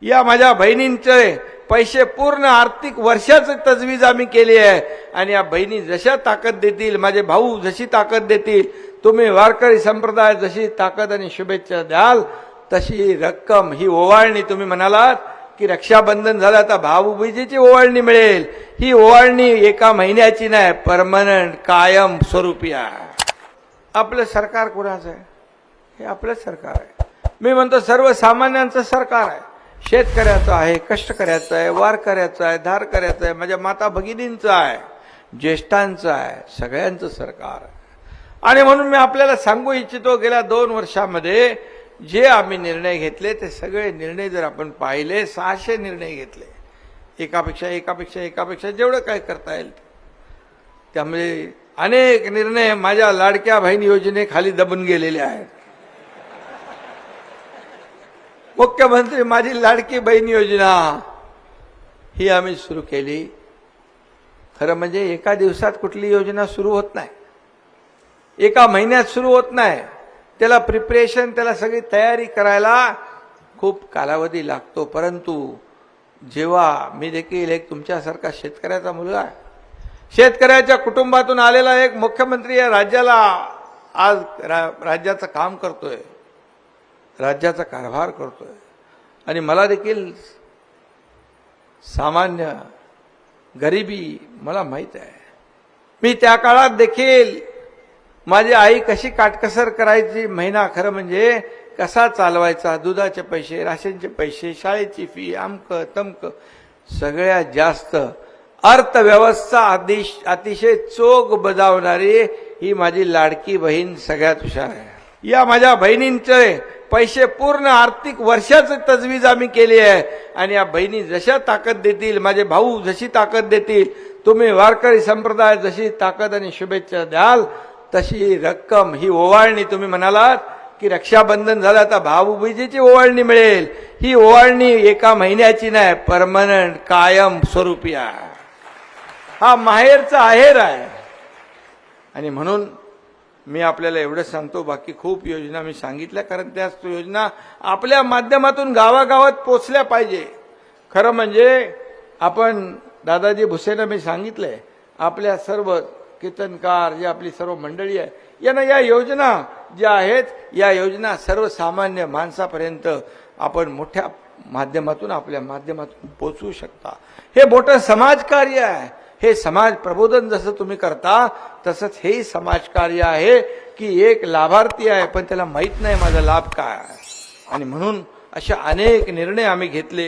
या माझ्या बहिणींचे पैसे पूर्ण आर्थिक वर्षाची तजवीज आम्ही केली आहे आणि या बहिणी जशा ताकद देतील, माझे भाऊ जशी ताकद देतील, तुम्ही वारकरी संप्रदाय जशी ताकद आणि शुभेच्छा द्याल तशी रक्कम ही ओवाळणी तुम्ही म्हणालात की रक्षाबंधन झालं आता भाऊबीजेची ओवाळणी मिळेल. ही ओवाळणी एका महिन्याची नाही, परमनंट कायम स्वरूपी आहे. आपलं सरकार कोणाचं आहे? हे आपलं सरकार आहे. मी म्हणतो सर्वसामान्यांचं सरकार आहे. शेतकऱ्याचं आहे, कष्टकऱ्याचं आहे, वारकऱ्याचं आहे, धारकऱ्याचं आहे, माझ्या माता भगिनींचं आहे, ज्येष्ठांचं आहे, सगळ्यांचं सरकार आहे. आणि म्हणून मी आपल्याला सांगू इच्छितो, गेल्या 2 वर्षामध्ये जे आम्ही निर्णय घेतले ते सगळे निर्णय जर आपण पाहिले, 600 निर्णय घेतले, एकापेक्षा जेवढं काय करता येईल. त्यामुळे अनेक निर्णय माझ्या लाडक्या बहीण योजनेखाली दबून गेलेले आहेत. मुख्यमंत्री माझी लाडकी बहीण योजना ही आम्ही सुरू केली. खरं म्हणजे एका दिवसात कुठली योजना सुरू होत नाही, एका महिन्यात सुरू होत नाही. त्याला प्रिपरेशन, त्याला सगळी तयारी करायला खूप कालावधी लागतो. परंतु जेव्हा मी देखील एक तुमच्यासारखा शेतकऱ्याचा मुलगा आहे, शेतकऱ्याच्या कुटुंबातून आलेला एक मुख्यमंत्री या राज्याला आज राज्याचं काम करतोय, राज्याचा कारभार करतोय. आणि मला देखील सामान्य गरिबी मला माहीत आहे. मी त्या काळात देखील माझी आई कशी काटकसर करायची, महिना खरं म्हणजे कसा चालवायचा, दुधाचे पैसे, राशनचे पैसे, शाळेची फी, अमक तमक, सगळ्यात जास्त अर्थव्यवस्था अतिशय चोख बजावणारी ही माझी लाडकी बहीण सगळ्यात हुशार आहे. या माझ्या बहिणींचे पैसे पूर्ण आर्थिक वर्षाची तजवीज आम्ही केली आहे आणि या बहिणी जशा ताकद देतील, माझे भाऊ जशी ताकद देतील, तुम्ही वारकरी संप्रदाय जशी ताकद आणि शुभेच्छा द्याल तशी रक्कम ही ओवाळणी तुम्ही म्हणालात की रक्षाबंधन झालं आता भाऊबीजेची ओवाळणी मिळेल. ही ओवाळणी एका महिन्याची नाही, परमनंट कायम स्वरूपी आहे. हा माहेरचा आहेर आहे. आणि म्हणून मी आपल्याला एवढं सांगतो, बाकी खूप योजना मी सांगितल्या, कारण त्याच योजना आपल्या माध्यमातून गावागावात पोचल्या पाहिजे. खरं म्हणजे आपण दादाजी भुसेंना मी सांगितलंय, आपल्या सर्व कीर्तनकार, जे आपली सर्व मंडळी आहे, यांना या योजना ज्या आहेत, या योजना सर्वसामान्य माणसापर्यंत आपण मोठ्या माध्यमातून, आपल्या माध्यमातून पोचवू शकता. हे मोठं समाजकार्य आहे. हे समाज प्रबोधन जसं तुम्ही करता तसंच हे समाजकार्य आहे की एक लाभार्थी आहे पण त्याला माहीत नाही माझा लाभ काय आहे. आणि म्हणून अशा अनेक निर्णय आम्ही घेतले.